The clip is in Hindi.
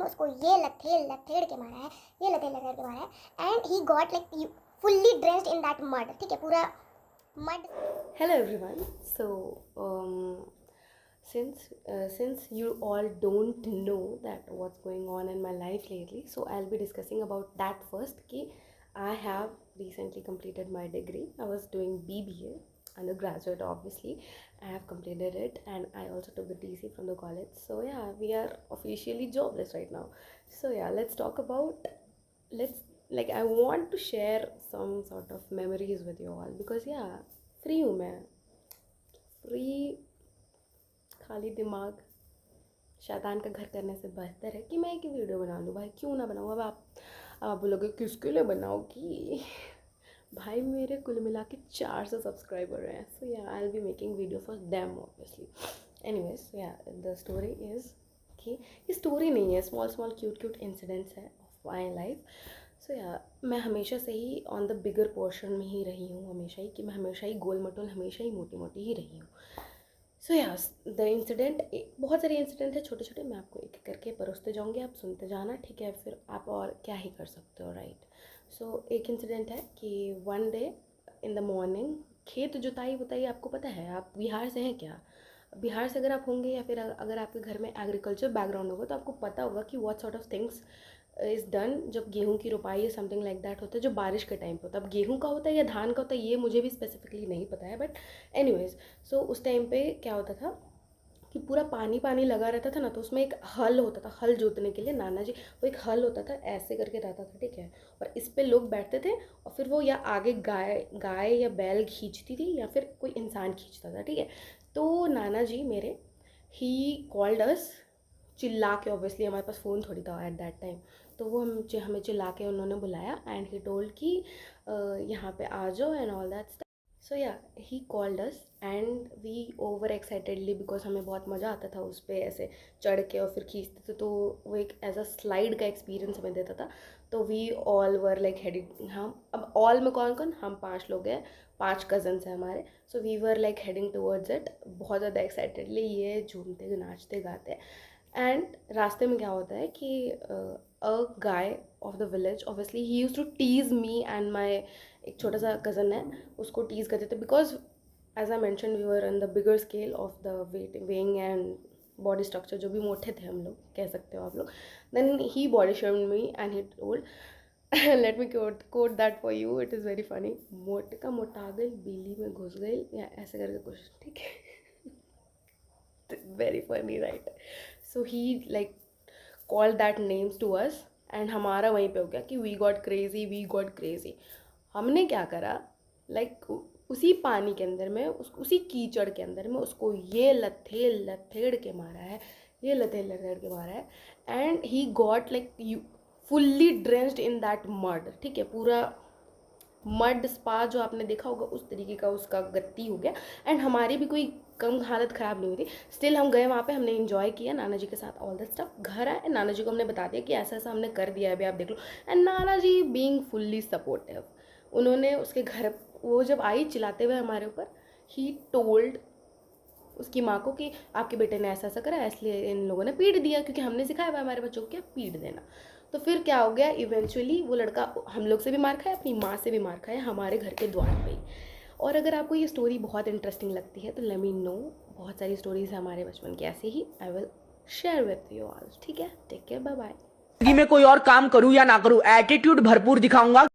उसको ये लथेड़ लथेड़ के मारा है, ये लथेड़ लथेड़ के मारा है, and he got like fully dressed in that mud, ठीक है, पूरा mud. Hello everyone. So since you all don't know that what's going on in my life lately, so I'll be discussing about that first. Ki I have recently completed my degree. I was doing BBA, undergraduate obviously. I have completed it and I also took the TC from the college. So yeah, we are officially jobless right now. So yeah, let's talk about, let's like I want to share some sort of memories with you all because yeah, free हूँ मैं, फ्री, खाली दिमाग शैतान का घर करने से बेहतर है कि मैं एक वीडियो बना लूँ। भाई क्यों ना बनाऊँ। अब आप बोलोगे किसके लिए बनाओगी। भाई मेरे कुल मिला के 400 सब्सक्राइबर हैं। सो या I will be making video for them obviously. Anyways या द स्टोरी इज़ कि ये स्टोरी नहीं है, small small cute cute incidents है ऑफ माई लाइफ। सो या मैं हमेशा से ही ऑन द बिगर पोर्शन में ही रही हूँ, हमेशा ही, कि मैं हमेशा ही गोल मटोल, हमेशा ही मोटी मोटी ही रही हूँ। सो यास द इंसिडेंट, बहुत सारे इंसिडेंट है छोटे छोटे, मैं आपको एक एक करके परोसते जाऊँगी, आप सुनते जाना, ठीक है। फिर आप और क्या ही कर सकते हो, राइट। सो एक इंसिडेंट है कि one day in the morning, खेत जुताई बुताई आपको पता है, आप बिहार से हैं क्या? बिहार से अगर आप होंगे या फिर अगर आपके घर में एग्रीकल्चर बैकग्राउंड होगा तो आपको पता होगा कि what sort of things is done जब गेहूं की रोपाई या समथिंग लाइक दैट होता है, जो बारिश के टाइम पे होता है। अब गेहूं का होता है या धान का होता है ये मुझे भी स्पेसिफिकली नहीं पता है, बट एनीवेज सो उस टाइम पे क्या होता था कि पूरा पानी पानी लगा रहता था ना, तो उसमें एक हल होता था, हल जोतने के लिए नाना जी, वो एक हल होता था ऐसे करके रहता था, ठीक है। और इस पे लोग बैठते थे और फिर वो या आगे गाय या बैल खींचती थी या फिर कोई इंसान खींचता था, ठीक है। तो नाना जी मेरे, ही कॉल्ड अस, चिल्ला के, ऑब्वियसली हमारे पास फ़ोन थोड़ी था एट दैट टाइम, तो वो हमें चिल्ला के उन्होंने बुलाया एंड ही टोल्ड कि यहाँ पे आ जाओ and all that. So yeah he called us and we over excitedly, because हमें बहुत मज़ा आता था उस पर ऐसे चढ़ के और फिर खींचते थे, तो वो एक एज अ स्लाइड का एक्सपीरियंस हमें देता था। तो we all were like heading, हम अब ऑल में कौन कौन, हम 5 लोग हैं, 5 कज़न्स हैं हमारे। So we were like heading towards it बहुत ज़्यादा एक्साइटेडली, ये झूमते नाचते गाते। एंड रास्ते में क्या होता है कि a guy of the village, obviously he use to tease me and my एक छोटा सा कज़न है, उसको टीज़ करते थे because as I mention we were in the bigger scale of the weighing and body structure, जो भी मोटे थे हम लोग, कह सकते हो आप लोग। Then he body shamed me and he told, let me quote that for you, it is very funny, मोटे का मोटा गई बिल्ली में घुस गई, या ऐसे करके कुछ, ठीक है। Very funny, right. So he like call that names to us and हमारा वहीं पे हो गया कि we got crazy, we got crazy. हमने क्या करा, लाइक उसी पानी के अंदर में, उसी कीचड़ के अंदर में उसको ये लथेड़ लथेड़ के मारा है, ये लथेड़ लथेड़ के मारा है, and he got like you fully drenched in that mud, ठीक है। पूरा मड स्पा जो आपने देखा होगा उस तरीके का उसका गति हो गया, एंड हमारी भी कोई कम हालत ख़राब नहीं हुई थी। स्टिल हम गए वहाँ पे, हमने इन्जॉय किया नाना जी के साथ ऑल दैट स्टफ। घर आए, नाना जी को हमने बता दिया कि ऐसा ऐसा हमने कर दिया है, अभी आप देख लो। And Nana ji being fully supportive, उन्होंने उसके घर, वो जब आई चिल्लाते हुए हमारे ऊपर, ही टोल्ड उसकी माँ को कि आपके बेटे ने ऐसा ऐसा करा, इसलिए इन लोगों ने पीट दिया, क्योंकि हमने सिखाया हुआ हमारे बच्चों को क्या पीट देना। तो फिर क्या हो गया, इवेंचुअली वो लड़का हम लोग से भी मार खाया, अपनी माँ से भी मार खाया, हमारे घर के द्वार पे ही। और अगर आपको ये स्टोरी बहुत इंटरेस्टिंग लगती है तो लेट मी नो, बहुत सारी स्टोरीज है हमारे बचपन की ऐसे ही, I will share with you all, ठीक है। Take care, bye bye. जिंदगी में कोई और काम करूं या ना करूं, एटीट्यूड भरपूर दिखाऊंगा।